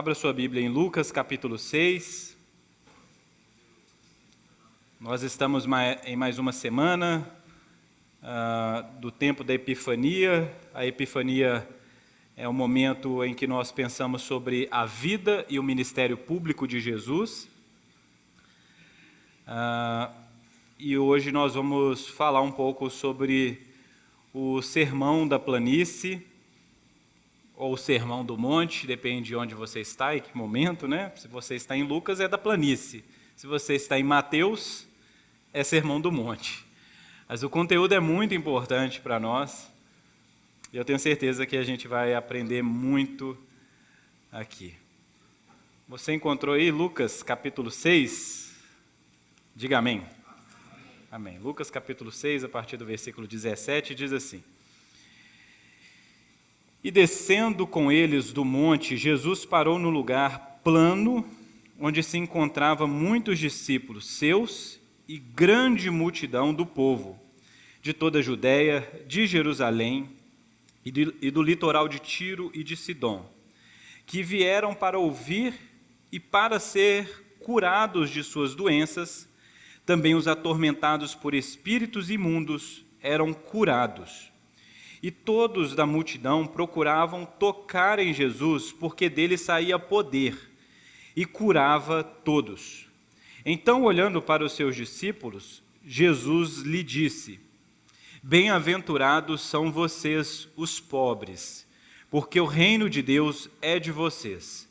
Abra sua Bíblia em Lucas capítulo 6. Nós estamos em mais uma semana do tempo da Epifania. A Epifania é o momento em que nós pensamos sobre a vida e o ministério público de Jesus. E hoje nós vamos falar um pouco sobre o Sermão da Planície, ou Sermão do Monte, depende de onde você está e que momento, né? Se você está em Lucas, é da planície. Se você está em Mateus, é Sermão do Monte. Mas o conteúdo é muito importante para nós, e eu tenho certeza que a gente vai aprender muito aqui. Você encontrou aí Lucas capítulo 6? Diga amém. Amém. Lucas capítulo 6, a partir do versículo 17, diz assim: E descendo com eles do monte, Jesus parou no lugar plano, onde se encontravam muitos discípulos seus e grande multidão do povo, de toda a Judéia, de Jerusalém e do litoral de Tiro e de Sidom, que vieram para ouvir e para ser curados de suas doenças. Também os atormentados por espíritos imundos eram curados. E todos da multidão procuravam tocar em Jesus, porque dele saía poder, e curava todos. Então, olhando para os seus discípulos, Jesus lhe disse: Bem-aventurados são vocês, os pobres, porque o reino de Deus é de vocês.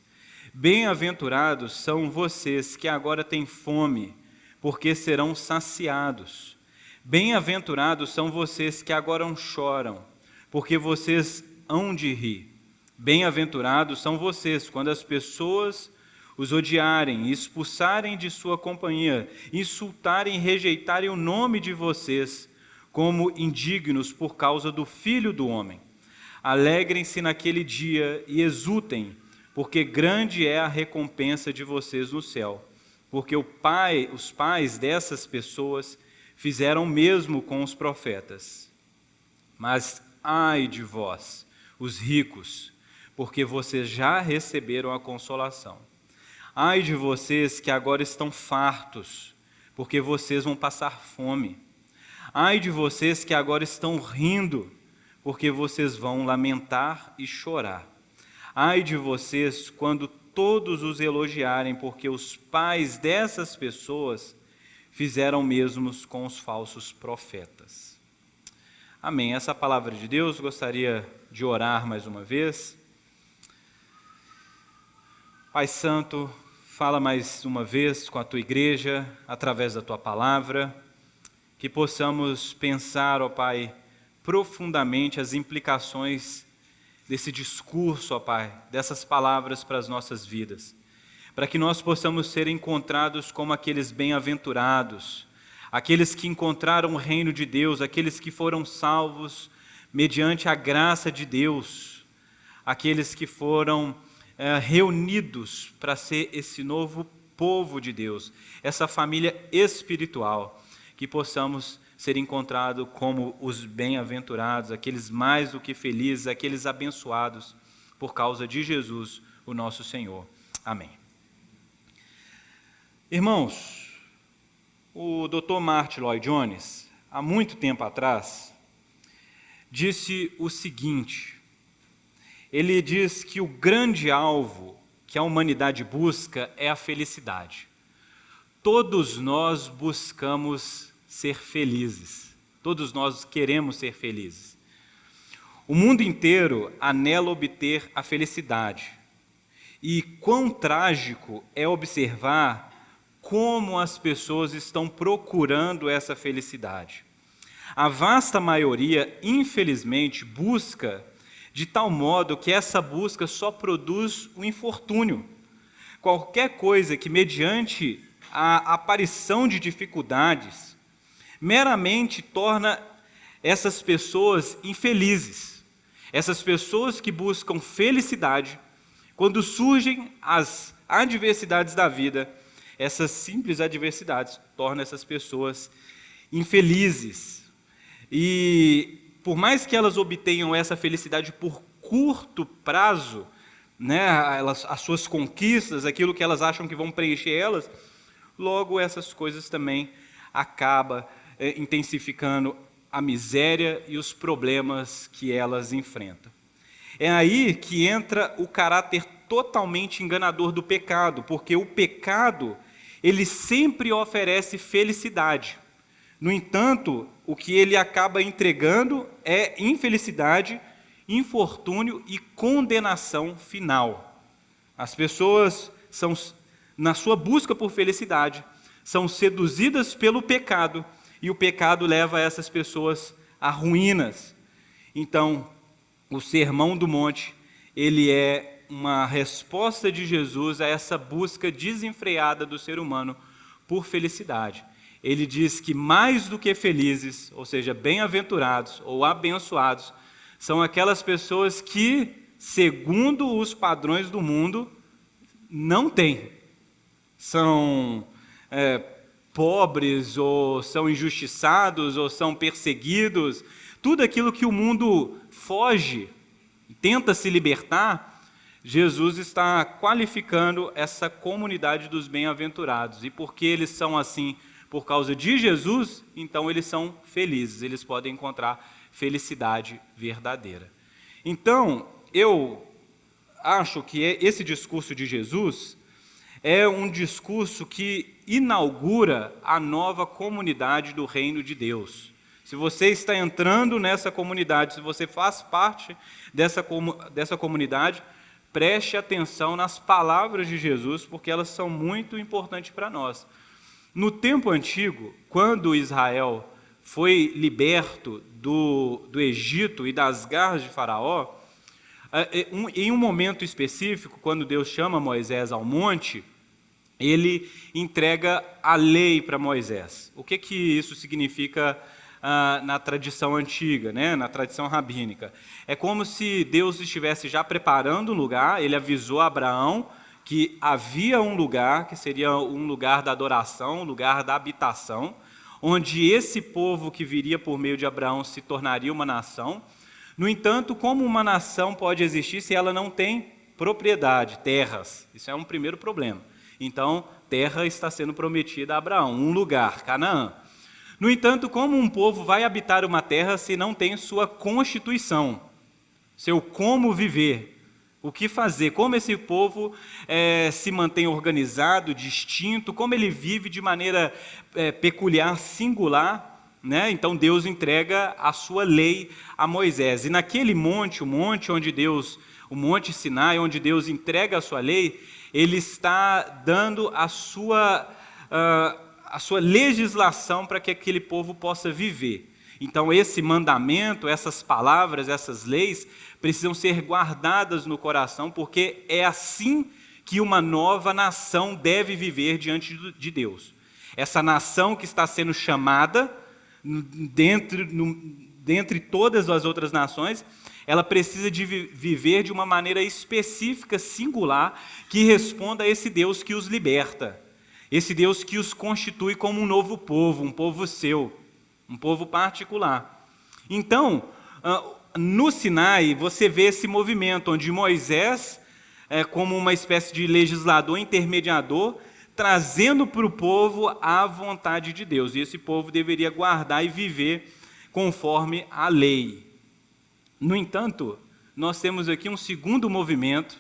Bem-aventurados são vocês que agora têm fome, porque serão saciados. Bem-aventurados são vocês que agora choram, porque vocês hão de rir. Bem-aventurados são vocês quando as pessoas os odiarem, expulsarem de sua companhia, insultarem e rejeitarem o nome de vocês como indignos por causa do Filho do Homem. Alegrem-se naquele dia e exultem, porque grande é a recompensa de vocês no céu, porque os pais dessas pessoas fizeram o mesmo com os profetas. Mas ai de vós, os ricos, porque vocês já receberam a consolação. Ai de vocês que agora estão fartos, porque vocês vão passar fome. Ai de vocês que agora estão rindo, porque vocês vão lamentar e chorar. Ai de vocês quando todos os elogiarem, porque os pais dessas pessoas fizeram mesmos com os falsos profetas. Amém. Essa palavra de Deus, gostaria de orar mais uma vez. Pai Santo, fala mais uma vez com a Tua igreja, através da Tua palavra, que possamos pensar, ó Pai, profundamente as implicações desse discurso, ó Pai, dessas palavras para as nossas vidas, para que nós possamos ser encontrados como aqueles bem-aventurados, aqueles que encontraram o reino de Deus, aqueles que foram salvos mediante a graça de Deus, aqueles que foram reunidos para ser esse novo povo de Deus, essa família espiritual, que possamos ser encontrados como os bem-aventurados, aqueles mais do que felizes, aqueles abençoados por causa de Jesus, o nosso Senhor. Amém. Irmãos, o Dr. Martyn Lloyd-Jones, há muito tempo atrás, disse o seguinte: ele diz que o grande alvo que a humanidade busca é a felicidade. Todos nós buscamos ser felizes, todos nós queremos ser felizes. O mundo inteiro anela obter a felicidade, e quão trágico é observar como as pessoas estão procurando essa felicidade. A vasta maioria, infelizmente, busca de tal modo que essa busca só produz o infortúnio. Qualquer coisa que, mediante a aparição de dificuldades, meramente torna essas pessoas infelizes. Essas pessoas que buscam felicidade, quando surgem as adversidades da vida, essas simples adversidades tornam essas pessoas infelizes. E por mais que elas obtenham essa felicidade por curto prazo, né, as suas conquistas, aquilo que elas acham que vão preencher elas, logo essas coisas também acabam intensificando a miséria e os problemas que elas enfrentam. É aí que entra o caráter totalmente enganador do pecado, porque o pecado, ele sempre oferece felicidade. No entanto, o que ele acaba entregando é infelicidade, infortúnio e condenação final. As pessoas são, na sua busca por felicidade, são seduzidas pelo pecado, e o pecado leva essas pessoas a ruínas. Então, o Sermão do Monte, ele é uma resposta de Jesus a essa busca desenfreada do ser humano por felicidade. Ele diz que mais do que felizes, ou seja, bem-aventurados ou abençoados, são aquelas pessoas que, segundo os padrões do mundo, não têm. São pobres, ou são injustiçados, ou são perseguidos. Tudo aquilo que o mundo foge, tenta se libertar, Jesus está qualificando essa comunidade dos bem-aventurados. E porque eles são assim por causa de Jesus, então eles são felizes, eles podem encontrar felicidade verdadeira. Então, eu acho que esse discurso de Jesus é um discurso que inaugura a nova comunidade do reino de Deus. Se você está entrando nessa comunidade, se você faz parte dessa comunidade, preste atenção nas palavras de Jesus, porque elas são muito importantes para nós. No tempo antigo, quando Israel foi liberto do Egito e das garras de Faraó, em um momento específico, quando Deus chama Moisés ao monte, ele entrega a lei para Moisés. O que isso significa na tradição antiga, né? Na tradição rabínica? É como se Deus estivesse já preparando um lugar, ele avisou a Abraão que havia um lugar, que seria um lugar da adoração, um lugar da habitação, onde esse povo que viria por meio de Abraão se tornaria uma nação. No entanto, como uma nação pode existir se ela não tem propriedade, terras? Isso é um primeiro problema. Então, terra está sendo prometida a Abraão, um lugar, Canaã. No entanto, como um povo vai habitar uma terra se não tem sua constituição, seu como viver? O que fazer? Como esse povo se mantém organizado, distinto? Como ele vive de maneira peculiar, singular? Né? Então Deus entrega a sua lei a Moisés. E naquele monte, o monte onde Deus, o Monte Sinai, onde Deus entrega a sua lei, ele está dando a sua legislação para que aquele povo possa viver. Então, esse mandamento, essas palavras, essas leis, precisam ser guardadas no coração, porque é assim que uma nova nação deve viver diante de Deus. Essa nação que está sendo chamada, dentre todas as outras nações, ela precisa de viver de uma maneira específica, singular, que responda a esse Deus que os liberta, esse Deus que os constitui como um novo povo, um povo seu, um povo particular. Então, no Sinai, você vê esse movimento onde Moisés, como uma espécie de legislador, intermediador, trazendo para o povo a vontade de Deus. E esse povo deveria guardar e viver conforme a lei. No entanto, nós temos aqui um segundo movimento,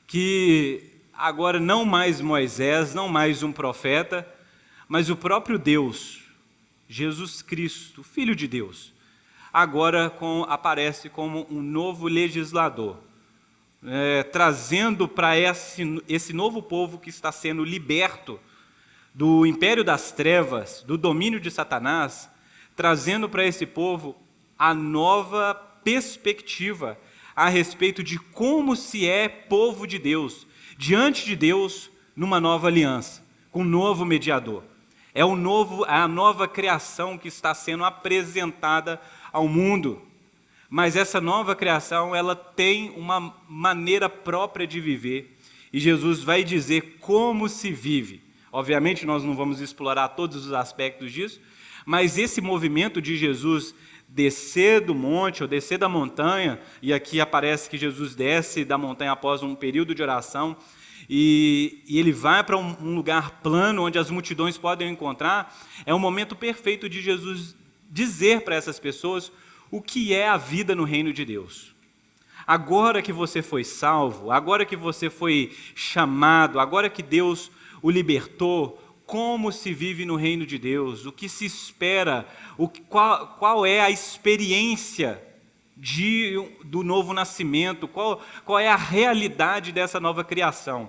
que agora não mais Moisés, não mais um profeta, mas o próprio Deus, Jesus Cristo, Filho de Deus, agora aparece como um novo legislador, trazendo para esse novo povo que está sendo liberto do império das trevas, do domínio de Satanás, trazendo para esse povo a nova perspectiva a respeito de como se é povo de Deus, diante de Deus, numa nova aliança, com um novo mediador. É a nova criação que está sendo apresentada ao mundo. Mas essa nova criação, ela tem uma maneira própria de viver. E Jesus vai dizer como se vive. Obviamente, nós não vamos explorar todos os aspectos disso, mas esse movimento de Jesus descer do monte ou descer da montanha, e aqui aparece que Jesus desce da montanha após um período de oração, e ele vai para um lugar plano onde as multidões podem o encontrar. É o momento perfeito de Jesus dizer para essas pessoas o que é a vida no reino de Deus. Agora que você foi salvo, agora que você foi chamado, agora que Deus o libertou, como se vive no reino de Deus, o que se espera, qual é a experiência do novo nascimento, qual é a realidade dessa nova criação.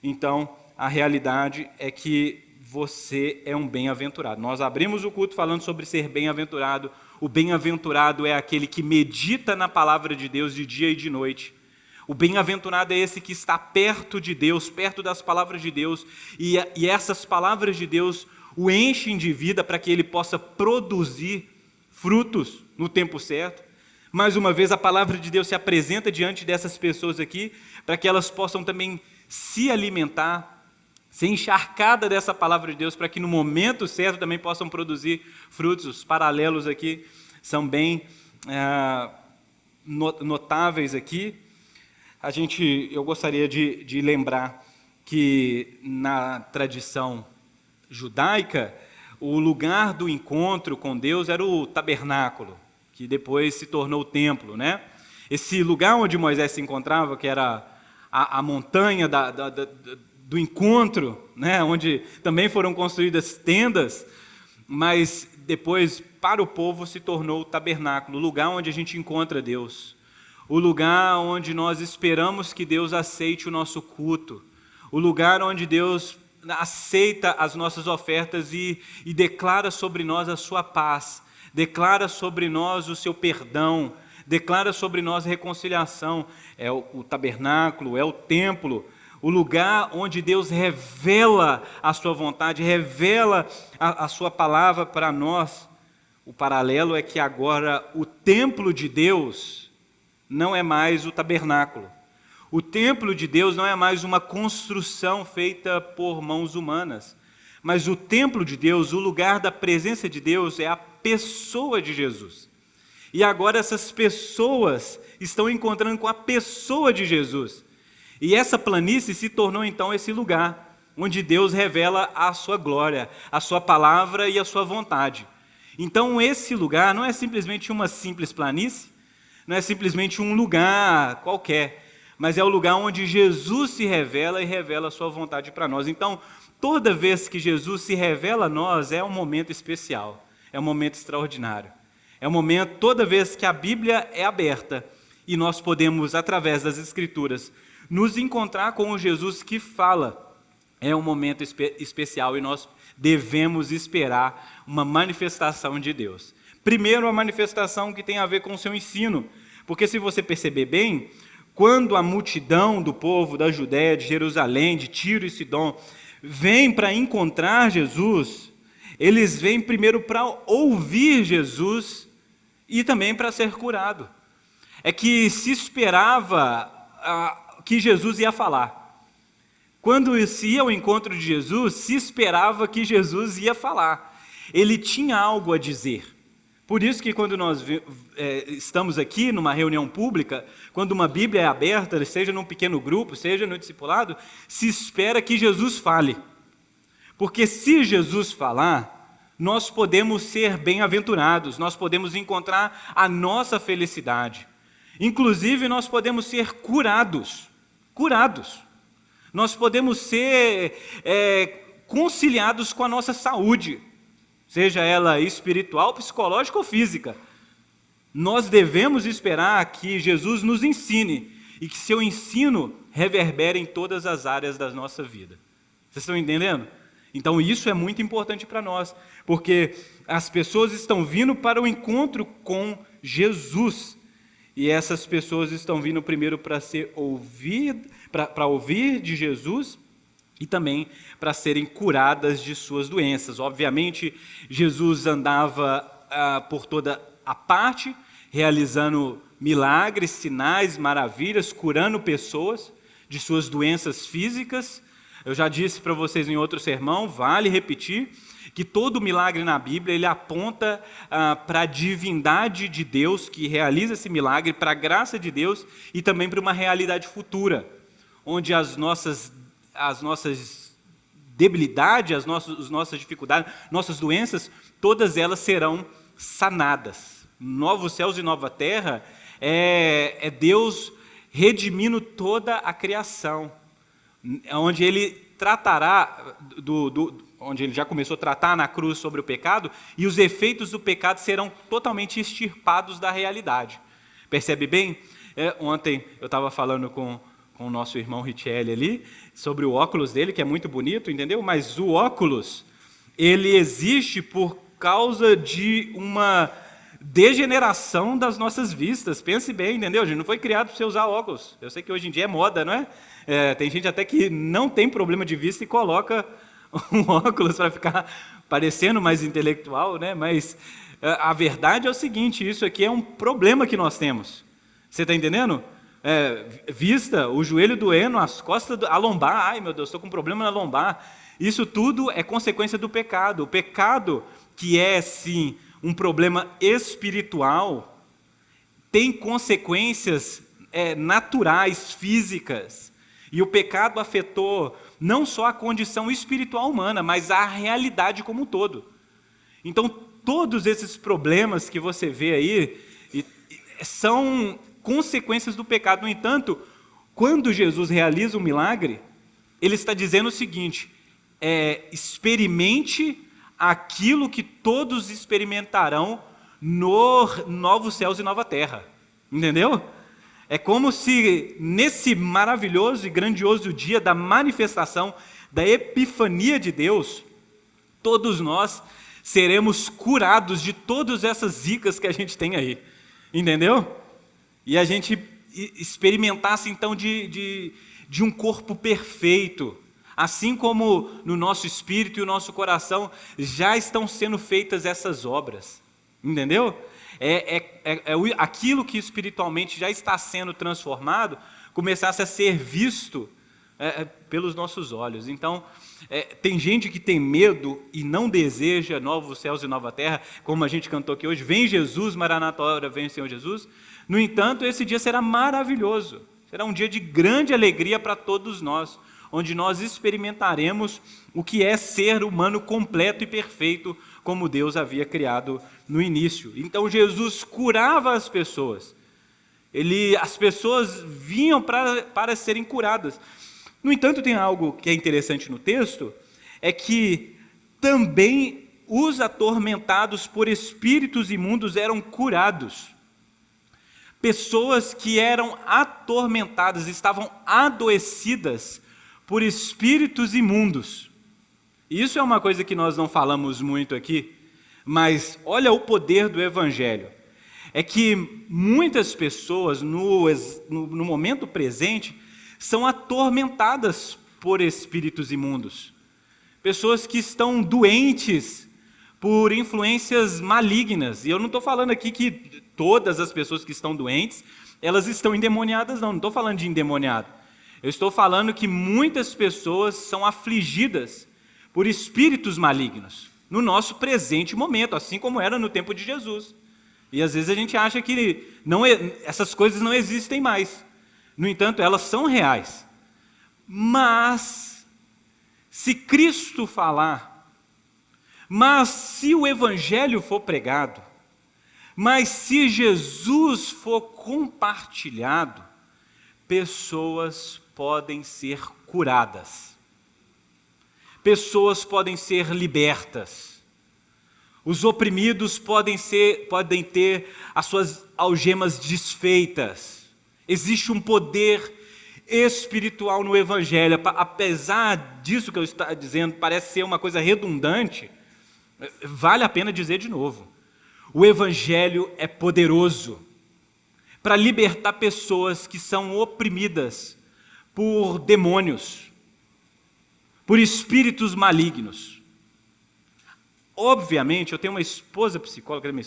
Então, a realidade é que você é um bem-aventurado. Nós abrimos o culto falando sobre ser bem-aventurado. O bem-aventurado é aquele que medita na palavra de Deus de dia e de noite. O bem-aventurado é esse que está perto de Deus, perto das palavras de Deus, e essas palavras de Deus o enchem de vida para que ele possa produzir frutos no tempo certo. Mais uma vez, a palavra de Deus se apresenta diante dessas pessoas aqui, para que elas possam também se alimentar, ser encharcada dessa palavra de Deus, para que no momento certo também possam produzir frutos. Os paralelos aqui são bem notáveis aqui. Eu gostaria de lembrar que na tradição judaica, o lugar do encontro com Deus era o tabernáculo, que depois se tornou o templo, né? Esse lugar onde Moisés se encontrava, que era a montanha do encontro, né? Onde também foram construídas tendas, mas depois, para o povo, se tornou o tabernáculo, o lugar onde a gente encontra Deus. O lugar onde nós esperamos que Deus aceite o nosso culto, o lugar onde Deus aceita as nossas ofertas e declara sobre nós a sua paz, declara sobre nós o seu perdão, declara sobre nós a reconciliação. É o tabernáculo, é o templo, o lugar onde Deus revela a sua vontade, revela a sua palavra para nós. O paralelo é que agora o templo de Deus não é mais o tabernáculo. O templo de Deus não é mais uma construção feita por mãos humanas, mas o templo de Deus, o lugar da presença de Deus, é a pessoa de Jesus. E agora essas pessoas estão encontrando com a pessoa de Jesus. E essa planície se tornou então esse lugar onde Deus revela a sua glória, a sua palavra e a sua vontade. Então esse lugar não é simplesmente uma simples planície, não é simplesmente um lugar qualquer, mas é o lugar onde Jesus se revela e revela a sua vontade para nós. Então, toda vez que Jesus se revela a nós, é um momento especial, é um momento extraordinário. É um momento, toda vez que a Bíblia é aberta e nós podemos, através das Escrituras, nos encontrar com o Jesus que fala, é um momento especial e nós devemos esperar uma manifestação de Deus. Primeiro, a manifestação que tem a ver com o seu ensino, porque se você perceber bem, quando a multidão do povo da Judéia, de Jerusalém, de Tiro e Sidom, vem para encontrar Jesus, eles vêm primeiro para ouvir Jesus e também para ser curado. É que se esperava que Jesus ia falar. Quando se ia ao encontro de Jesus, se esperava que Jesus ia falar. Ele tinha algo a dizer. Por isso que quando nós estamos aqui numa reunião pública, quando uma Bíblia é aberta, seja num pequeno grupo, seja no discipulado, se espera que Jesus fale. Porque se Jesus falar, nós podemos ser bem-aventurados, nós podemos encontrar a nossa felicidade. Inclusive, nós podemos ser curados. Nós podemos ser conciliados com a nossa saúde, seja ela espiritual, psicológica ou física. Nós devemos esperar que Jesus nos ensine e que seu ensino reverbere em todas as áreas da nossa vida. Vocês estão entendendo? Então isso é muito importante para nós, porque as pessoas estão vindo para o encontro com Jesus, e essas pessoas estão vindo primeiro para ouvir de Jesus e também para serem curadas de suas doenças. Obviamente, Jesus andava por toda a parte, realizando milagres, sinais, maravilhas, curando pessoas de suas doenças físicas. Eu já disse para vocês em outro sermão, vale repetir, que todo milagre na Bíblia ele aponta para a divindade de Deus que realiza esse milagre, para a graça de Deus e também para uma realidade futura, onde as nossas debilidades, as nossas dificuldades, nossas doenças, todas elas serão sanadas. Novos céus e nova terra é Deus redimindo toda a criação, onde Ele tratará onde Ele já começou a tratar na cruz sobre o pecado, e os efeitos do pecado serão totalmente extirpados da realidade. Percebe bem? Ontem eu estava falando com o nosso irmão Richelli ali, sobre o óculos dele, que é muito bonito, entendeu? Mas o óculos, ele existe por causa de uma degeneração das nossas vistas. Pense bem, entendeu? A gente não foi criado para você usar óculos. Eu sei que hoje em dia é moda, não é? Tem gente até que não tem problema de vista e coloca um óculos para ficar parecendo mais intelectual, né? Mas a verdade é o seguinte, isso aqui é um problema que nós temos. Você está entendendo? Vista, o joelho doendo, as costas, a lombar, ai meu Deus, estou com um problema na lombar. Isso tudo é consequência do pecado. O pecado, que é sim um problema espiritual, tem consequências naturais, físicas. E o pecado afetou não só a condição espiritual humana, mas a realidade como um todo. Então, todos esses problemas que você vê aí são consequências do pecado. No entanto, quando Jesus realiza um milagre, Ele está dizendo o seguinte: experimente aquilo que todos experimentarão no novos céus e nova terra. Entendeu? É como se nesse maravilhoso e grandioso dia da manifestação, da epifania de Deus, todos nós seremos curados de todas essas zicas que a gente tem aí. Entendeu? E a gente experimentasse então de um corpo perfeito, assim como no nosso espírito e o nosso coração já estão sendo feitas essas obras. Entendeu? Aquilo que espiritualmente já está sendo transformado, começasse a ser visto pelos nossos olhos. Então, tem gente que tem medo e não deseja novos céus e nova terra, como a gente cantou aqui hoje, vem Jesus, Maranata, hora vem o Senhor Jesus. No entanto, esse dia será maravilhoso, será um dia de grande alegria para todos nós, onde nós experimentaremos o que é ser humano completo e perfeito, como Deus havia criado no início. Então Jesus curava as pessoas. As pessoas vinham para serem curadas. No entanto, tem algo que é interessante no texto, é que também os atormentados por espíritos imundos eram curados. Pessoas que eram atormentadas, estavam adoecidas por espíritos imundos. Isso é uma coisa que nós não falamos muito aqui, mas olha o poder do Evangelho. É que muitas pessoas, no momento presente, são atormentadas por espíritos imundos. Pessoas que estão doentes por influências malignas. E eu não estou falando aqui que todas as pessoas que estão doentes, elas estão endemoniadas, não estou falando de endemoniado. Eu estou falando que muitas pessoas são afligidas por espíritos malignos, no nosso presente momento, assim como era no tempo de Jesus. E às vezes a gente acha que essas coisas não existem mais. No entanto, elas são reais. Mas, se Cristo falar, mas se o Evangelho for pregado, mas se Jesus for compartilhado, pessoas podem ser curadas. Pessoas podem ser libertas. Os oprimidos podem ter as suas algemas desfeitas. Existe um poder espiritual no Evangelho. Apesar disso que eu estou dizendo, parece ser uma coisa redundante, vale a pena dizer de novo. O Evangelho é poderoso para libertar pessoas que são oprimidas por demônios, por espíritos malignos. Obviamente, eu tenho uma esposa psicóloga, minha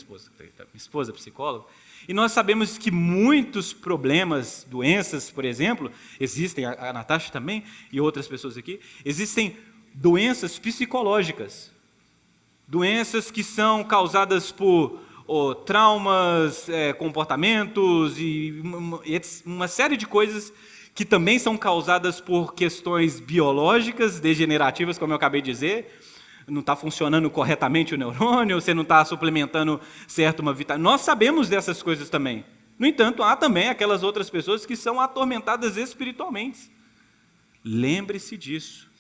esposa psicóloga, e nós sabemos que muitos problemas, doenças, por exemplo, existem, a Natasha também, e outras pessoas aqui, existem doenças psicológicas. doenças que são causadas por traumas, comportamentos e uma série de coisas que também são causadas por questões biológicas, degenerativas, como eu acabei de dizer. Não está funcionando corretamente o neurônio, você não está suplementando certo uma vitamina. Nós sabemos dessas coisas também. No entanto, há também aquelas outras pessoas que são atormentadas espiritualmente. Lembre-se disso.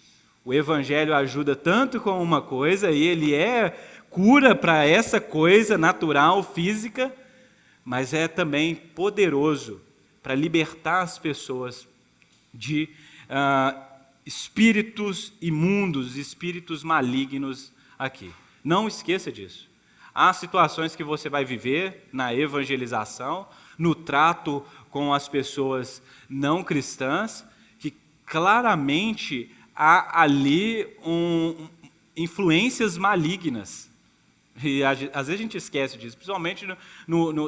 O Evangelho ajuda tanto com uma coisa, e ele é cura para essa coisa natural, física, mas é também poderoso para libertar as pessoas de espíritos imundos, espíritos malignos aqui. Não esqueça disso. Há situações que você vai viver na evangelização, no trato com as pessoas não cristãs, que claramente há ali influências malignas. E às vezes a gente esquece disso, principalmente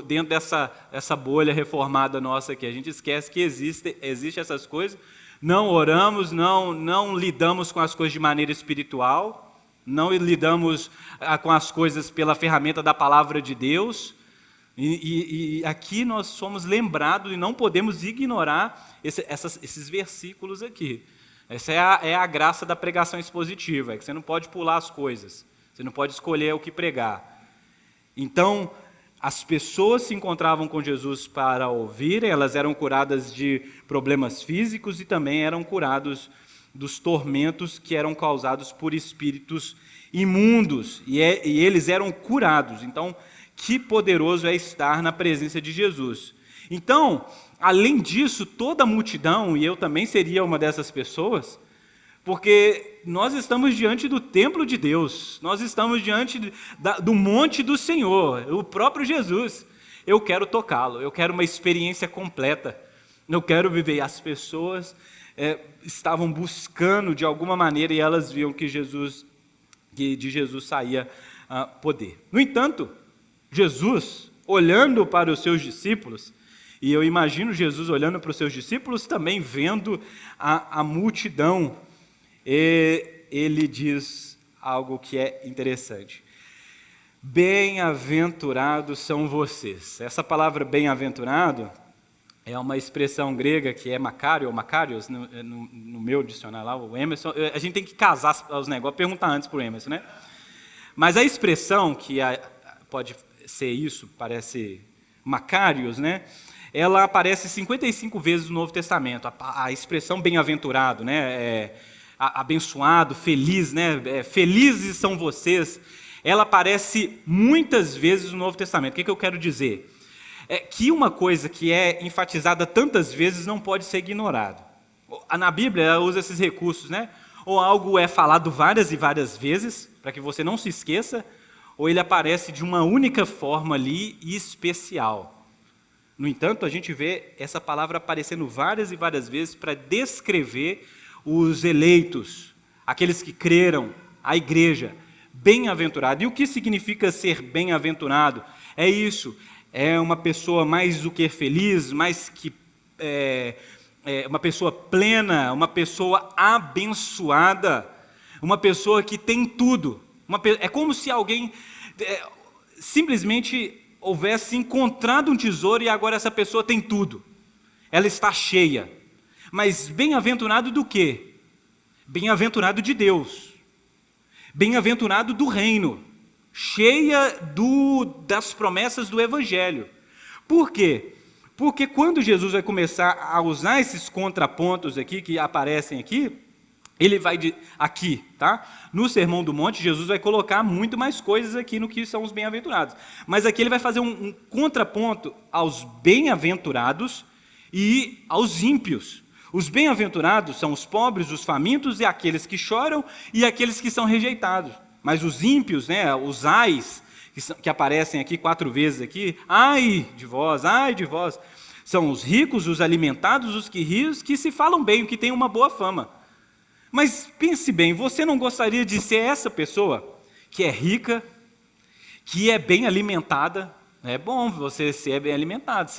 dentro dessa bolha reformada nossa aqui. A gente esquece que existe essas coisas. Não oramos, não lidamos com as coisas de maneira espiritual, não lidamos com as coisas pela ferramenta da palavra de Deus. E aqui nós somos lembrados e não podemos ignorar esses versículos aqui. Essa é a graça da pregação expositiva, é que você não pode pular as coisas, você não pode escolher o que pregar. Então, as pessoas se encontravam com Jesus para ouvirem, elas eram curadas de problemas físicos e também eram curados dos tormentos que eram causados por espíritos imundos, e eles eram curados. Então, que poderoso é estar na presença de Jesus. Então, além disso, toda a multidão, e eu também seria uma dessas pessoas, porque nós estamos diante do templo de Deus, nós estamos diante do monte do Senhor, o próprio Jesus. Eu quero tocá-lo, eu quero uma experiência completa, eu quero viver. As pessoas estavam buscando de alguma maneira e elas viam que de Jesus saía poder. No entanto, Jesus, olhando para os seus discípulos, e eu imagino Jesus olhando para os seus discípulos também vendo a multidão, ele diz algo que é interessante. Bem-aventurados são vocês. Essa palavra bem-aventurado é uma expressão grega que é Macário, ou Macários, no meu dicionário lá, o Emerson. A gente tem que casar os negócios, perguntar antes para o Emerson, né? Mas a expressão que pode ser isso, parece Macários, né? Ela aparece 55 vezes no Novo Testamento. A expressão bem-aventurado, né? Abençoado, feliz, né? Felizes são vocês. Ela aparece muitas vezes no Novo Testamento. O que eu quero dizer? É que uma coisa que é enfatizada tantas vezes não pode ser ignorada. Na Bíblia, ela usa esses recursos, né? Ou algo é falado várias e várias vezes, para que você não se esqueça, ou ele aparece de uma única forma ali e especial. No entanto, a gente vê essa palavra aparecendo várias e várias vezes para descrever os eleitos, aqueles que creram, a igreja, bem-aventurado. E o que significa ser bem-aventurado? É isso, é uma pessoa mais do que feliz, mais que uma pessoa plena, uma pessoa abençoada, uma pessoa que tem tudo. É como se alguém simplesmente houvesse encontrado um tesouro e agora essa pessoa tem tudo. Ela está cheia. Mas bem-aventurado do quê? Bem-aventurado de Deus. Bem-aventurado do reino. Cheia das promessas do Evangelho. Por quê? Porque quando Jesus vai começar a usar esses contrapontos aqui, que aparecem aqui, ele vai aqui, tá? No Sermão do Monte, Jesus vai colocar muito mais coisas aqui no que são os bem-aventurados. Mas aqui ele vai fazer um contraponto aos bem-aventurados e aos ímpios. Os bem-aventurados são os pobres, os famintos e aqueles que choram e aqueles que são rejeitados. Mas os ímpios, né, os ais, que aparecem aqui 4 vezes aqui, ai de vós, são os ricos, os alimentados, os que rios, que se falam bem, que têm uma boa fama. Mas pense bem, você não gostaria de ser essa pessoa que é rica, que é bem alimentada, É bom você ser bem alimentado.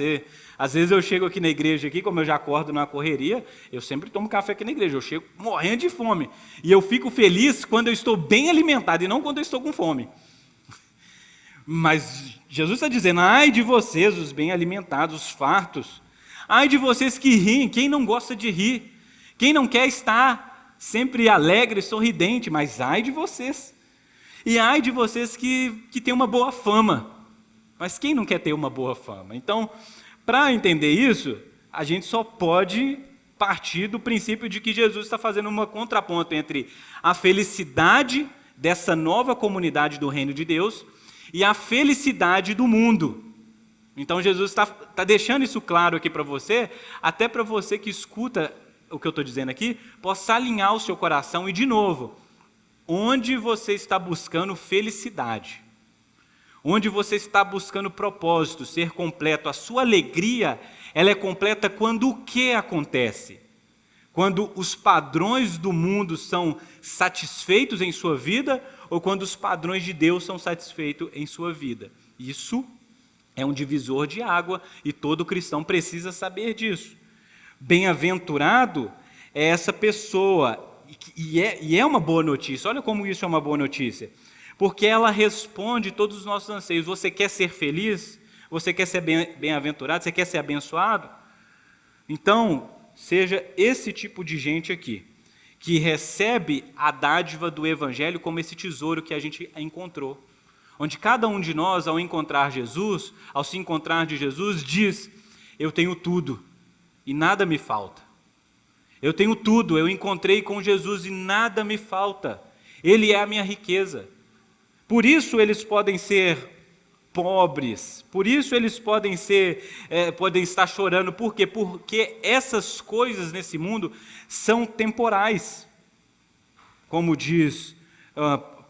Às vezes eu chego aqui na igreja, aqui, como eu já acordo na correria, eu sempre tomo café aqui na igreja, eu chego morrendo de fome. E eu fico feliz quando eu estou bem alimentado e não quando eu estou com fome. Mas Jesus está dizendo, ai de vocês, os bem alimentados, os fartos. Ai de vocês que riem, quem não gosta de rir? Quem não quer estar sempre alegre, sorridente, mas ai de vocês. E ai de vocês que têm uma boa fama. Mas quem não quer ter uma boa fama? Então, para entender isso, a gente só pode partir do princípio de que Jesus está fazendo uma contraponto entre a felicidade dessa nova comunidade do reino de Deus e a felicidade do mundo. Então Jesus está deixando isso claro aqui para você, até para você que escuta o que eu estou dizendo aqui, possa alinhar o seu coração e, de novo, onde você está buscando felicidade? Onde você está buscando propósito, ser completo? A sua alegria, ela é completa quando o que acontece? Quando os padrões do mundo são satisfeitos em sua vida ou quando os padrões de Deus são satisfeitos em sua vida? Isso é um divisor de água e todo cristão precisa saber disso. Bem-aventurado é essa pessoa, e é uma boa notícia. Olha como isso é uma boa notícia. Porque ela responde todos os nossos anseios. Você quer ser feliz? Você quer ser bem-aventurado? Você quer ser abençoado? Então, seja esse tipo de gente aqui, que recebe a dádiva do Evangelho como esse tesouro que a gente encontrou. Onde cada um de nós, ao encontrar Jesus, ao se encontrar de Jesus, diz, eu tenho tudo e nada me falta. Eu tenho tudo, eu encontrei com Jesus e nada me falta. Ele é a minha riqueza. Por isso eles podem ser pobres, por isso eles podem estar chorando. Por quê? Porque essas coisas nesse mundo são temporais. Como diz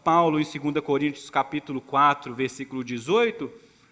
Paulo em 2 Coríntios capítulo 4, versículo 18,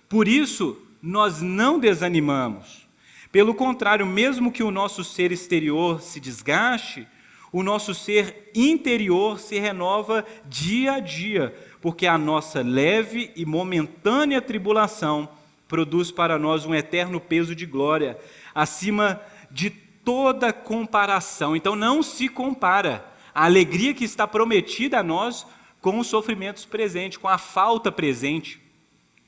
por isso nós não desanimamos. Pelo contrário, mesmo que o nosso ser exterior se desgaste, o nosso ser interior se renova dia a dia, porque a nossa leve e momentânea tribulação produz para nós um eterno peso de glória, acima de toda comparação. Então não se compara a alegria que está prometida a nós com os sofrimentos presentes, com a falta presente,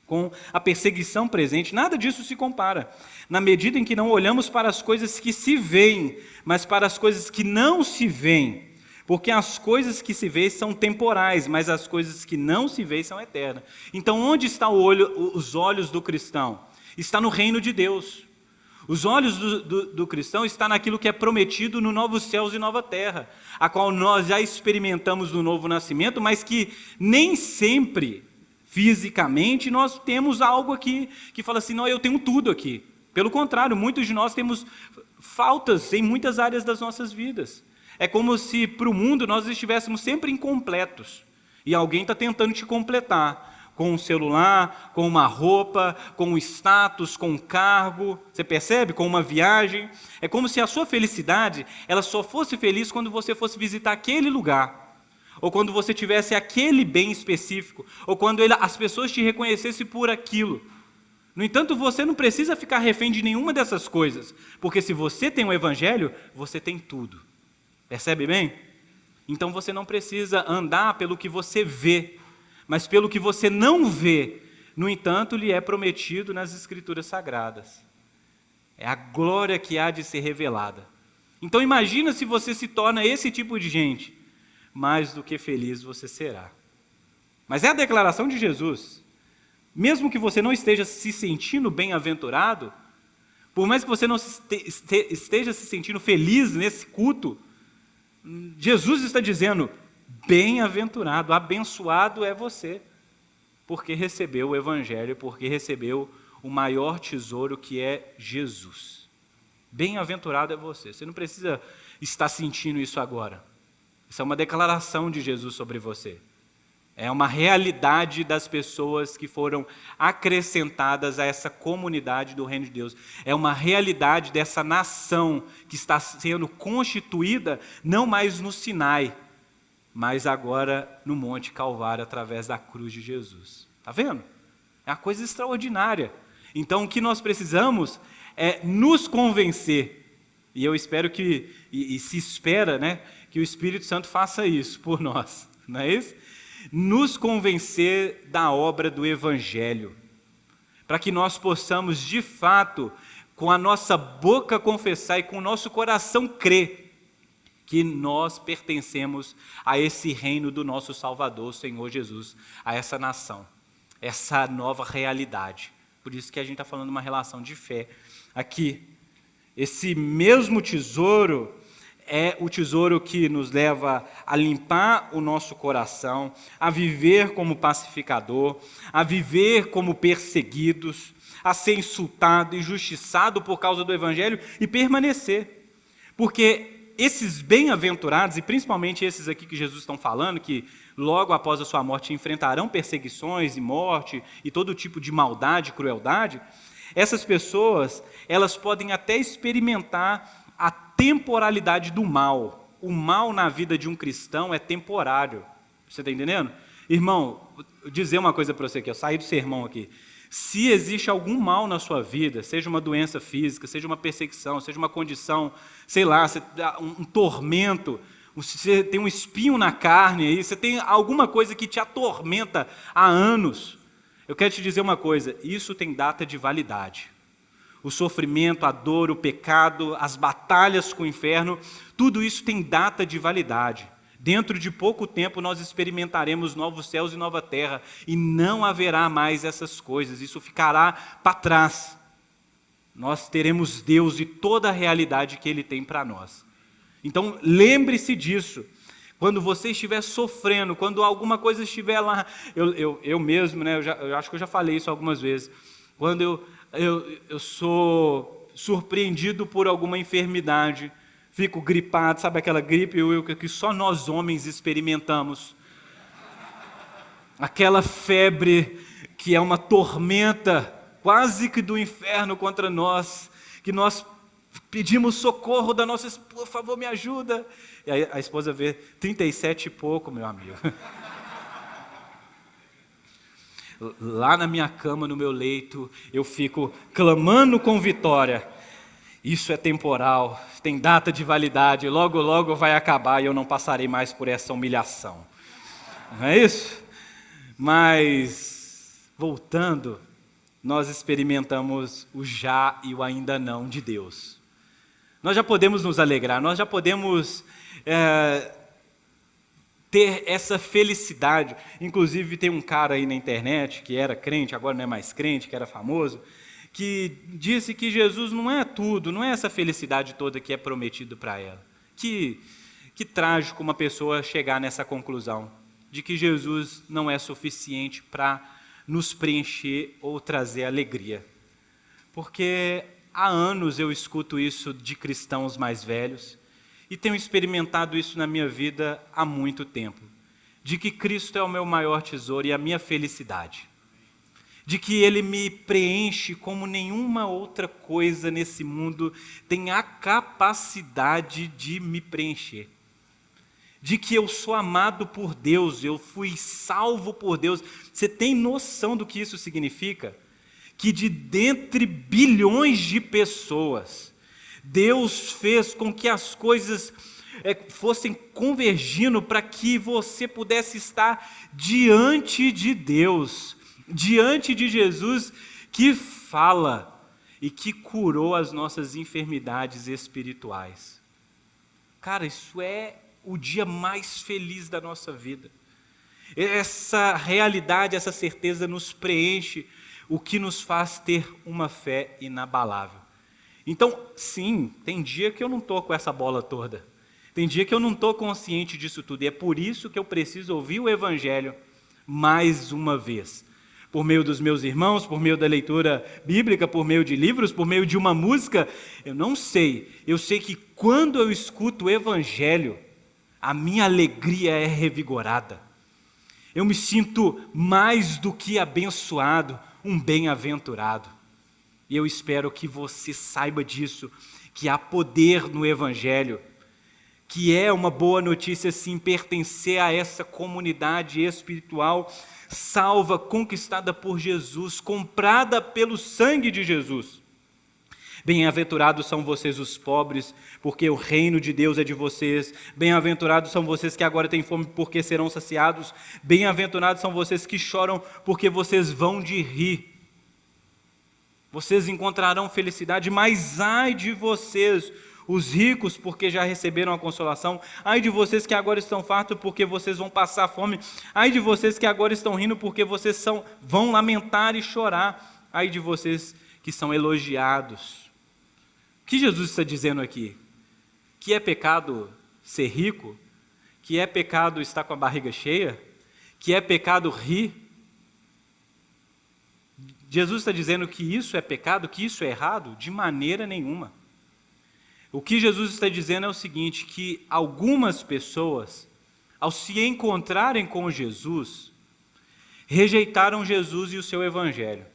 com a perseguição presente. Nada disso se compara. Na medida em que não olhamos para as coisas que se veem, mas para as coisas que não se veem. Porque as coisas que se veem são temporais, mas as coisas que não se veem são eternas. Então, onde estão os olhos do cristão? Está no reino de Deus. Os olhos do cristão estão naquilo que é prometido no novo céus e nova terra, a qual nós já experimentamos no novo nascimento, mas que nem sempre, fisicamente, nós temos algo aqui que fala assim, não, eu tenho tudo aqui. Pelo contrário, muitos de nós temos faltas em muitas áreas das nossas vidas. É como se para o mundo nós estivéssemos sempre incompletos. E alguém está tentando te completar. Com um celular, com uma roupa, com um status, com um cargo. Você percebe? Com uma viagem. É como se a sua felicidade, ela só fosse feliz quando você fosse visitar aquele lugar. Ou quando você tivesse aquele bem específico. Ou quando as pessoas te reconhecessem por aquilo. No entanto, você não precisa ficar refém de nenhuma dessas coisas, porque se você tem o Evangelho, você tem tudo. Percebe bem? Então você não precisa andar pelo que você vê, mas pelo que você não vê. No entanto, lhe é prometido nas Escrituras Sagradas. É a glória que há de ser revelada. Então imagina se você se torna esse tipo de gente, mais do que feliz você será. Mas é a declaração de Jesus. Mesmo que você não esteja se sentindo bem-aventurado, por mais que você não esteja se sentindo feliz nesse culto, Jesus está dizendo, bem-aventurado, abençoado é você, porque recebeu o Evangelho, porque recebeu o maior tesouro que é Jesus. Bem-aventurado é você. Você não precisa estar sentindo isso agora. Isso é uma declaração de Jesus sobre você. É uma realidade das pessoas que foram acrescentadas a essa comunidade do reino de Deus. É uma realidade dessa nação que está sendo constituída não mais no Sinai, mas agora no Monte Calvário, através da cruz de Jesus. Está vendo? É uma coisa extraordinária. Então, o que nós precisamos é nos convencer. E eu espero que, e se espera, né, que o Espírito Santo faça isso por nós, não é isso? Nos convencer da obra do Evangelho, para que nós possamos, de fato, com a nossa boca confessar e com o nosso coração crer que nós pertencemos a esse reino do nosso Salvador, Senhor Jesus, a essa nação, essa nova realidade. Por isso que a gente está falando de uma relação de fé aqui. Esse mesmo tesouro é o tesouro que nos leva a limpar o nosso coração, a viver como pacificador, a viver como perseguidos, a ser insultado, injustiçado por causa do Evangelho e permanecer. Porque esses bem-aventurados, e principalmente esses aqui que Jesus está falando, que logo após a sua morte enfrentarão perseguições e morte e todo tipo de maldade, crueldade, essas pessoas, elas podem até experimentar a temporalidade do mal. O mal na vida de um cristão é temporário. Você está entendendo? Irmão, vou dizer uma coisa para você aqui, eu saí do sermão aqui. Se existe algum mal na sua vida, seja uma doença física, seja uma perseguição, seja uma condição, sei lá, um tormento, você tem um espinho na carne aí, você tem alguma coisa que te atormenta há anos, eu quero te dizer uma coisa, isso tem data de validade. O sofrimento, a dor, o pecado, as batalhas com o inferno, tudo isso tem data de validade. Dentro de pouco tempo nós experimentaremos novos céus e nova terra, e não haverá mais essas coisas, isso ficará para trás. Nós teremos Deus e toda a realidade que Ele tem para nós. Então lembre-se disso. Quando você estiver sofrendo, quando alguma coisa estiver lá, eu mesmo, né, eu acho que eu já falei isso algumas vezes, quando eu sou surpreendido por alguma enfermidade, fico gripado, sabe aquela gripe que só nós homens experimentamos, aquela febre que é uma tormenta quase que do inferno contra nós, que nós pedimos socorro da nossa esposa, por favor me ajuda, e aí a esposa vê 37 e pouco, meu amigo. Lá na minha cama, no meu leito, eu fico clamando com vitória. Isso é temporal, tem data de validade, logo, logo vai acabar e eu não passarei mais por essa humilhação. Não é isso? Mas, voltando, nós experimentamos o já e o ainda não de Deus. Nós já podemos nos alegrar, nós já podemos ter essa felicidade. Inclusive tem um cara aí na internet que era crente, agora não é mais crente, que era famoso, que disse que Jesus não é tudo, não é essa felicidade toda que é prometido para ela. Que trágico uma pessoa chegar nessa conclusão, de que Jesus não é suficiente para nos preencher ou trazer alegria. Porque há anos eu escuto isso de cristãos mais velhos, e tenho experimentado isso na minha vida há muito tempo, de que Cristo é o meu maior tesouro e a minha felicidade, de que Ele me preenche como nenhuma outra coisa nesse mundo tem a capacidade de me preencher, de que eu sou amado por Deus, eu fui salvo por Deus. Você tem noção do que isso significa? Que de dentre bilhões de pessoas, Deus fez com que as coisas fossem convergindo para que você pudesse estar diante de Deus, diante de Jesus, que fala e que curou as nossas enfermidades espirituais. Cara, isso é o dia mais feliz da nossa vida. Essa realidade, essa certeza nos preenche, o que nos faz ter uma fé inabalável. Então, sim, tem dia que eu não estou com essa bola toda. Tem dia que eu não estou consciente disso tudo. E é por isso que eu preciso ouvir o Evangelho mais uma vez. Por meio dos meus irmãos, por meio da leitura bíblica, por meio de livros, por meio de uma música. Eu não sei. Eu sei que quando eu escuto o Evangelho, a minha alegria é revigorada. Eu me sinto mais do que abençoado, um bem-aventurado. E eu espero que você saiba disso, que há poder no Evangelho, que é uma boa notícia sim pertencer a essa comunidade espiritual, salva, conquistada por Jesus, comprada pelo sangue de Jesus. Bem-aventurados são vocês os pobres, porque o reino de Deus é de vocês. Bem-aventurados são vocês que agora têm fome, porque serão saciados. Bem-aventurados são vocês que choram, porque vocês vão de rir. Vocês encontrarão felicidade, mas ai de vocês, os ricos, porque já receberam a consolação. Ai de vocês que agora estão fartos, porque vocês vão passar fome. Ai de vocês que agora estão rindo, porque vocês vão lamentar e chorar. Ai de vocês que são elogiados. O que Jesus está dizendo aqui? Que é pecado ser rico? Que é pecado estar com a barriga cheia? Que é pecado rir? Jesus está dizendo que isso é pecado, que isso é errado? De maneira nenhuma. O que Jesus está dizendo é o seguinte, que algumas pessoas, ao se encontrarem com Jesus, rejeitaram Jesus e o seu evangelho.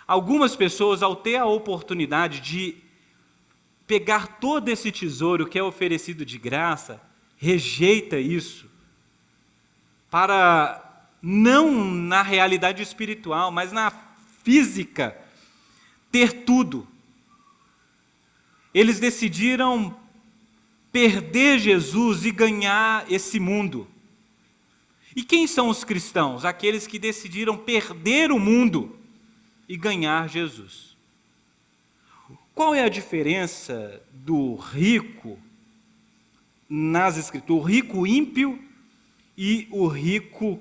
Algumas pessoas, ao ter a oportunidade de pegar todo esse tesouro que é oferecido de graça, rejeita isso para, não na realidade espiritual, mas na física, ter tudo. Eles decidiram perder Jesus e ganhar esse mundo. E quem são os cristãos? Aqueles que decidiram perder o mundo e ganhar Jesus. Qual é a diferença do rico nas Escrituras? O rico ímpio e o rico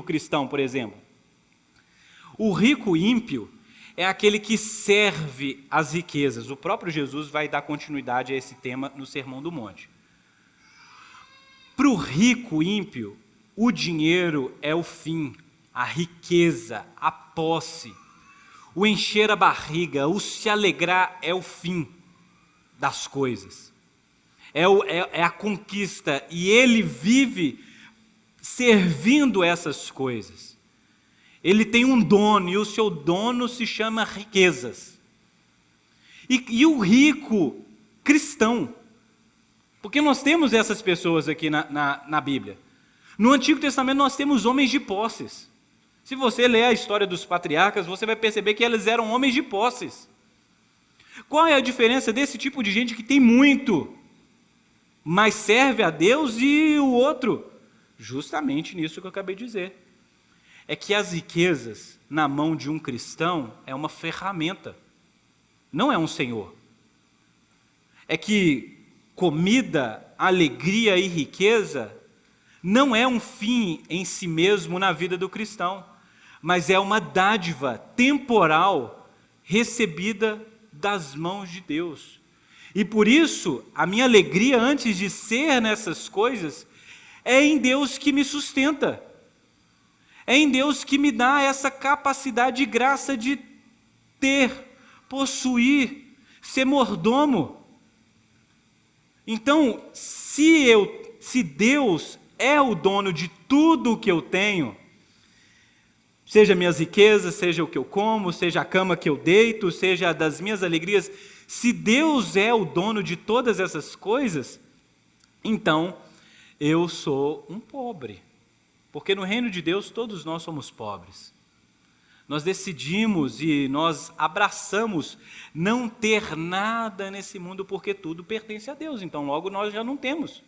cristão, por exemplo. O rico ímpio é aquele que serve às riquezas. O próprio Jesus vai dar continuidade a esse tema no Sermão do Monte. Para o rico ímpio, o dinheiro é o fim, a riqueza, a posse, o encher a barriga, o se alegrar é o fim das coisas. É a conquista, e ele vive servindo essas coisas. Ele tem um dono, e o seu dono se chama riquezas. E o rico cristão, porque nós temos essas pessoas aqui na Bíblia. No Antigo Testamento nós temos homens de posses. Se você ler a história dos patriarcas, você vai perceber que eles eram homens de posses. Qual é a diferença desse tipo de gente que tem muito, mas serve a Deus, e o outro? Justamente nisso que eu acabei de dizer. É que as riquezas na mão de um cristão é uma ferramenta, não é um senhor. É que comida, alegria e riqueza não é um fim em si mesmo na vida do cristão, mas é uma dádiva temporal recebida das mãos de Deus. E por isso, a minha alegria antes de ser nessas coisas é em Deus que me sustenta. É em Deus que me dá essa capacidade e graça de ter, possuir, ser mordomo. Então, se Deus é o dono de tudo o que eu tenho, seja minhas riquezas, seja o que eu como, seja a cama que eu deito, seja das minhas alegrias, se Deus é o dono de todas essas coisas, então eu sou um pobre. Porque no reino de Deus todos nós somos pobres. Nós decidimos e nós abraçamos não ter nada nesse mundo porque tudo pertence a Deus, então logo nós já não temos.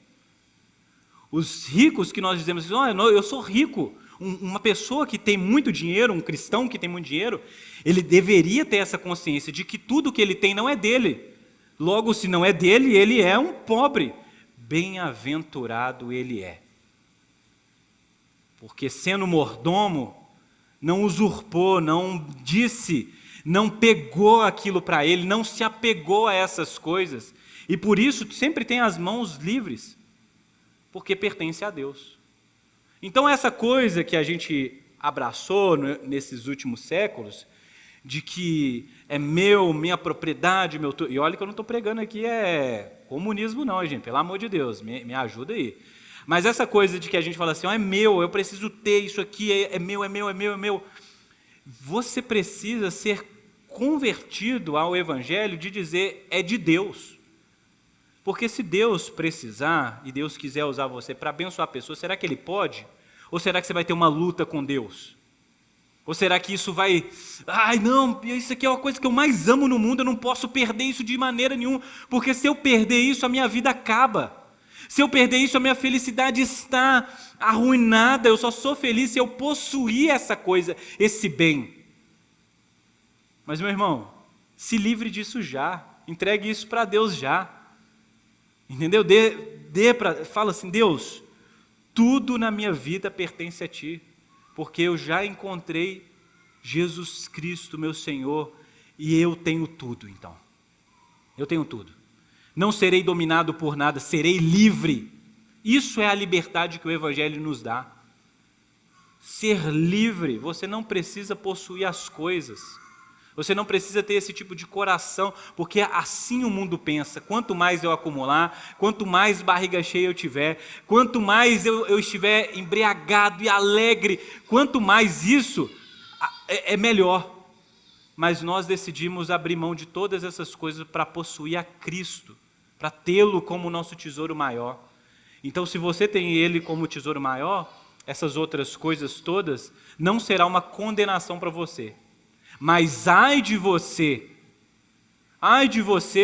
Os ricos que nós dizemos, eu sou rico, uma pessoa que tem muito dinheiro, um cristão que tem muito dinheiro, ele deveria ter essa consciência de que tudo que ele tem não é dele. Logo, se não é dele, ele é um pobre. Bem-aventurado ele é. Porque sendo mordomo, não usurpou, não disse, não pegou aquilo para ele, não se apegou a essas coisas. E por isso sempre tem as mãos livres, porque pertence a Deus. Então essa coisa que a gente abraçou nesses últimos séculos, de que é minha propriedade, e olha que eu não estou pregando aqui comunismo não, gente, pelo amor de Deus, me ajuda aí. Mas essa coisa de que a gente fala assim, é meu, eu preciso ter isso aqui, é meu. Você precisa ser convertido ao Evangelho de dizer, é de Deus. Porque se Deus precisar, e Deus quiser usar você para abençoar a pessoa, será que Ele pode? Ou será que você vai ter uma luta com Deus? Ou será que isso vai... Ai, não, isso aqui é uma coisa que eu mais amo no mundo, eu não posso perder isso de maneira nenhuma, porque se eu perder isso, a minha vida acaba. Se eu perder isso, a minha felicidade está arruinada. Eu só sou feliz se eu possuir essa coisa, esse bem. Mas, meu irmão, se livre disso já. Entregue isso para Deus já. Entendeu? Fala assim, Deus, tudo na minha vida pertence a Ti, porque eu já encontrei Jesus Cristo, meu Senhor, e eu tenho tudo, então. Eu tenho tudo. Não serei dominado por nada, serei livre. Isso é a liberdade que o Evangelho nos dá. Ser livre, você não precisa possuir as coisas. Você não precisa ter esse tipo de coração, porque assim o mundo pensa. Quanto mais eu acumular, quanto mais barriga cheia eu tiver, quanto mais eu estiver embriagado e alegre, quanto mais isso, é melhor. Mas nós decidimos abrir mão de todas essas coisas para possuir a Cristo, para tê-lo como nosso tesouro maior. Então, se você tem Ele como tesouro maior, essas outras coisas todas não será uma condenação para você. Mas ai de você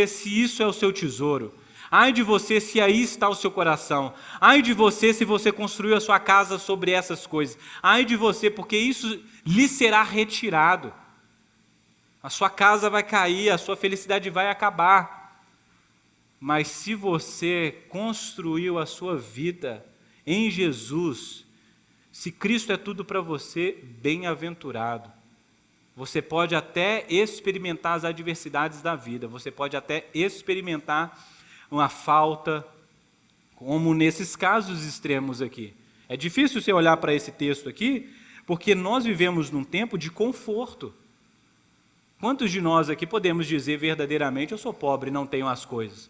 se isso é o seu tesouro, ai de você se aí está o seu coração, ai de você se você construiu a sua casa sobre essas coisas, ai de você porque isso lhe será retirado, a sua casa vai cair, a sua felicidade vai acabar. Mas se você construiu a sua vida em Jesus, se Cristo é tudo para você, bem-aventurado. Você pode até experimentar as adversidades da vida, você pode até experimentar uma falta, como nesses casos extremos aqui. É difícil você olhar para esse texto aqui, porque nós vivemos num tempo de conforto. Quantos de nós aqui podemos dizer verdadeiramente, eu sou pobre e não tenho as coisas?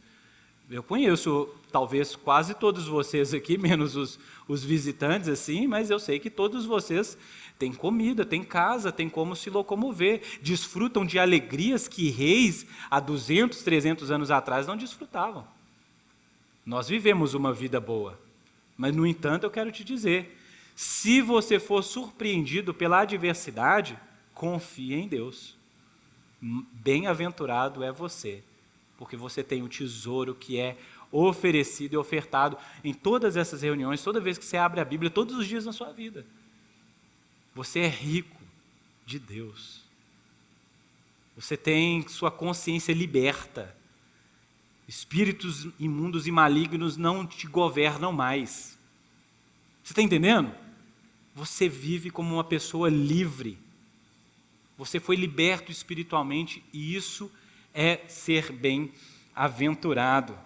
Eu conheço talvez quase todos vocês aqui, menos os visitantes, assim, mas eu sei que todos vocês têm comida, têm casa, têm como se locomover, desfrutam de alegrias que reis há 200, 300 anos atrás não desfrutavam. Nós vivemos uma vida boa, mas, no entanto, eu quero te dizer, se você for surpreendido pela adversidade, confie em Deus. Bem-aventurado é você, porque você tem um tesouro que é oferecido e ofertado em todas essas reuniões, toda vez que você abre a Bíblia, todos os dias na sua vida. Você é rico de Deus. Você tem sua consciência liberta. Espíritos imundos e malignos não te governam mais. Você está entendendo? Você vive como uma pessoa livre. Você foi liberto espiritualmente e isso é ser bem-aventurado.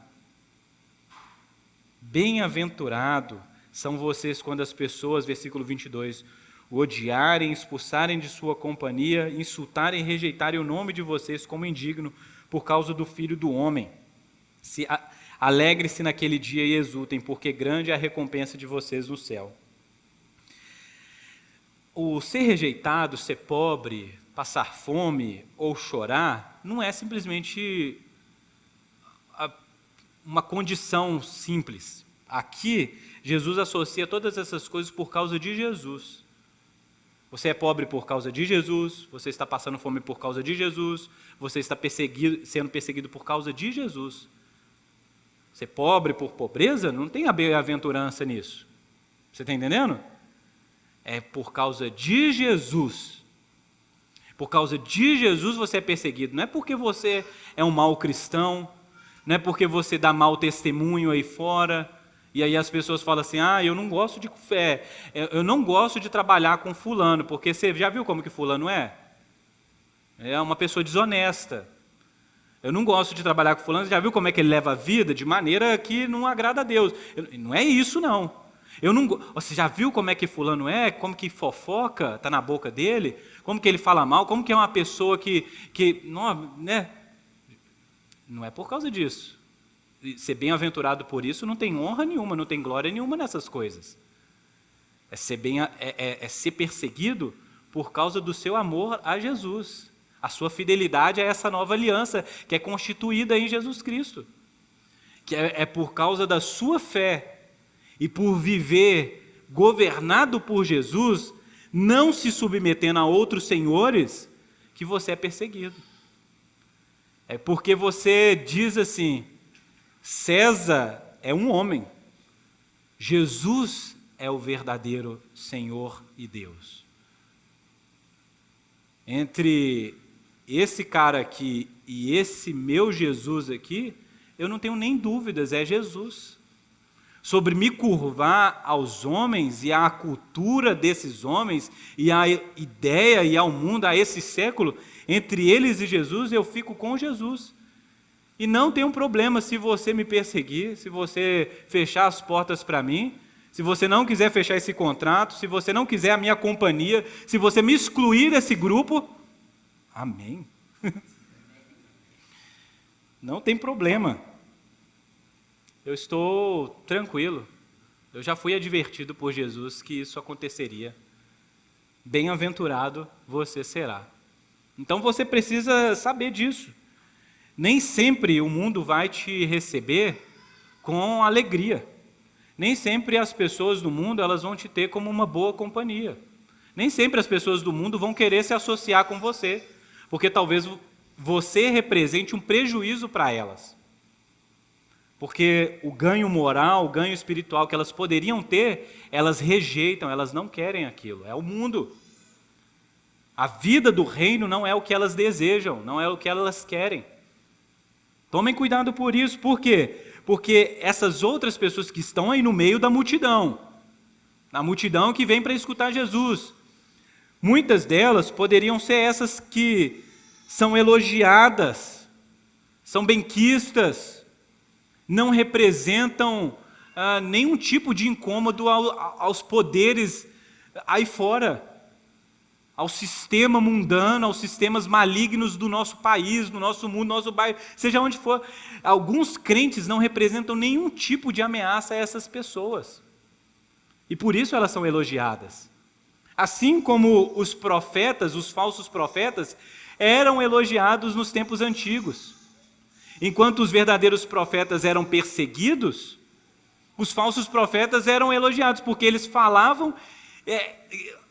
Bem-aventurado são vocês quando as pessoas, versículo 22, o odiarem, expulsarem de sua companhia, insultarem e rejeitarem o nome de vocês como indigno por causa do Filho do Homem. Alegre-se naquele dia e exultem, porque grande é a recompensa de vocês no céu. O ser rejeitado, ser pobre, passar fome ou chorar, não é simplesmente uma condição simples. Aqui, Jesus associa todas essas coisas por causa de Jesus. Você é pobre por causa de Jesus, você está passando fome por causa de Jesus, você está sendo perseguido por causa de Jesus. Ser pobre por pobreza, não tem a bem-aventurança nisso. Você está entendendo? É por causa de Jesus. Por causa de Jesus você é perseguido. Não é porque você é um mau cristão, não é porque você dá mau testemunho aí fora, e aí as pessoas falam assim, eu não gosto de fé, eu não gosto de trabalhar com fulano, porque você já viu como que fulano é? É uma pessoa desonesta. Eu não gosto de trabalhar com fulano, você já viu como é que ele leva a vida? De maneira que não agrada a Deus. Não é isso, não. Você já viu como é que fulano é? Como que fofoca está na boca dele? Como que ele fala mal? Como que é uma pessoa que não, né? Não é por causa disso. Ser bem-aventurado por isso não tem honra nenhuma, não tem glória nenhuma nessas coisas. É ser perseguido por causa do seu amor a Jesus. A sua fidelidade a essa nova aliança que é constituída em Jesus Cristo. Que é por causa da sua fé e por viver governado por Jesus, não se submetendo a outros senhores, que você é perseguido. É porque você diz assim: César é um homem, Jesus é o verdadeiro Senhor e Deus. Entre esse cara aqui e esse meu Jesus aqui, eu não tenho nem dúvidas, é Jesus. Sobre me curvar aos homens e à cultura desses homens, e à ideia e ao mundo, a esse século, entre eles e Jesus, eu fico com Jesus. E não tem um problema se você me perseguir, se você fechar as portas para mim, se você não quiser fechar esse contrato, se você não quiser a minha companhia, se você me excluir desse grupo, amém. Não tem problema. Eu estou tranquilo. Eu já fui advertido por Jesus que isso aconteceria. Bem-aventurado você será. Então você precisa saber disso. Nem sempre o mundo vai te receber com alegria. Nem sempre as pessoas do mundo elas vão te ter como uma boa companhia. Nem sempre as pessoas do mundo vão querer se associar com você, porque talvez você represente um prejuízo para elas. Porque o ganho moral, o ganho espiritual que elas poderiam ter, elas rejeitam, elas não querem aquilo. É o mundo. A vida do reino não é o que elas desejam, não é o que elas querem. Tomem cuidado por isso. Por quê? Porque essas outras pessoas que estão aí no meio da multidão, na multidão que vem para escutar Jesus, muitas delas poderiam ser essas que são elogiadas, são benquistas, não representam nenhum tipo de incômodo aos poderes aí fora, ao sistema mundano, aos sistemas malignos do nosso país, do nosso mundo, do nosso bairro, seja onde for. Alguns crentes não representam nenhum tipo de ameaça a essas pessoas. E por isso elas são elogiadas. Assim como os profetas, os falsos profetas, eram elogiados nos tempos antigos. Enquanto os verdadeiros profetas eram perseguidos, os falsos profetas eram elogiados, porque eles falavam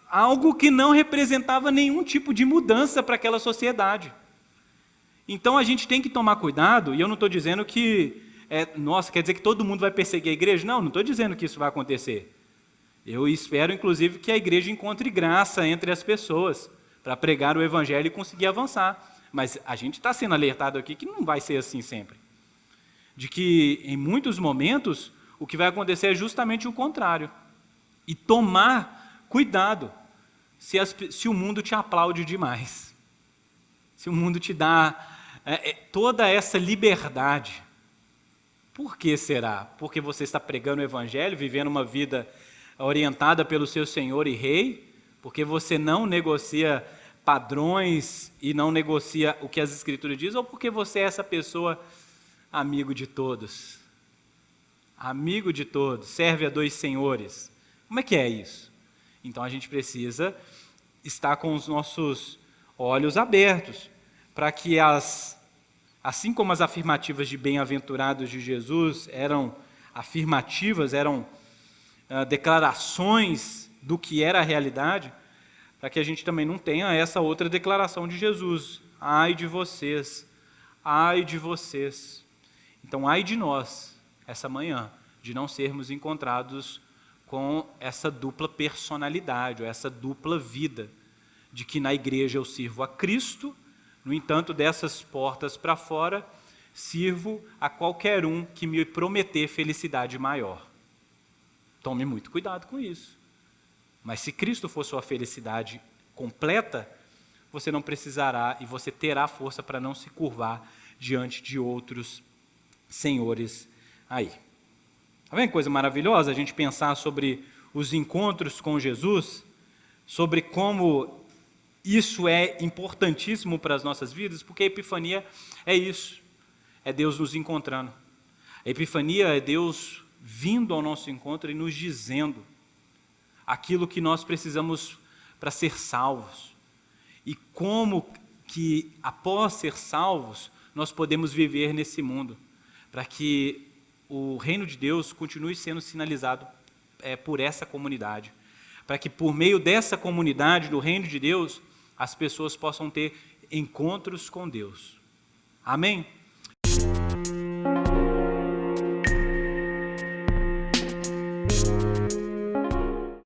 algo que não representava nenhum tipo de mudança para aquela sociedade. Então a gente tem que tomar cuidado, e eu não estou dizendo que, quer dizer que todo mundo vai perseguir a igreja? Não estou dizendo que isso vai acontecer. Eu espero, inclusive, que a igreja encontre graça entre as pessoas para pregar o evangelho e conseguir avançar. Mas a gente está sendo alertado aqui que não vai ser assim sempre. De que, em muitos momentos, o que vai acontecer é justamente o contrário. E tomar cuidado se o mundo te aplaude demais. Se o mundo te dá toda essa liberdade. Por que será? Porque você está pregando o evangelho, vivendo uma vida orientada pelo seu Senhor e Rei? Porque você não negocia padrões e não negocia o que as Escrituras dizem, ou porque você é essa pessoa amigo de todos? Amigo de todos, serve a dois senhores. Como é que é isso? Então a gente precisa estar com os nossos olhos abertos, para que assim como as afirmativas de bem-aventurados de Jesus eram afirmativas, eram declarações do que era a realidade, para que a gente também não tenha essa outra declaração de Jesus: ai de vocês, ai de vocês. Então, ai de nós, essa manhã, de não sermos encontrados com essa dupla personalidade, ou essa dupla vida, de que na igreja eu sirvo a Cristo, no entanto, dessas portas para fora, sirvo a qualquer um que me prometer felicidade maior. Tome muito cuidado com isso. Mas se Cristo for sua felicidade completa, você não precisará e você terá força para não se curvar diante de outros senhores aí. Tá vendo que coisa maravilhosa a gente pensar sobre os encontros com Jesus, sobre como isso é importantíssimo para as nossas vidas, porque a Epifania é isso, é Deus nos encontrando. A Epifania é Deus vindo ao nosso encontro e nos dizendo aquilo que nós precisamos para ser salvos. E como que, após ser salvos, nós podemos viver nesse mundo, para que o reino de Deus continue sendo sinalizado por essa comunidade, para que por meio dessa comunidade do reino de Deus, as pessoas possam ter encontros com Deus. Amém?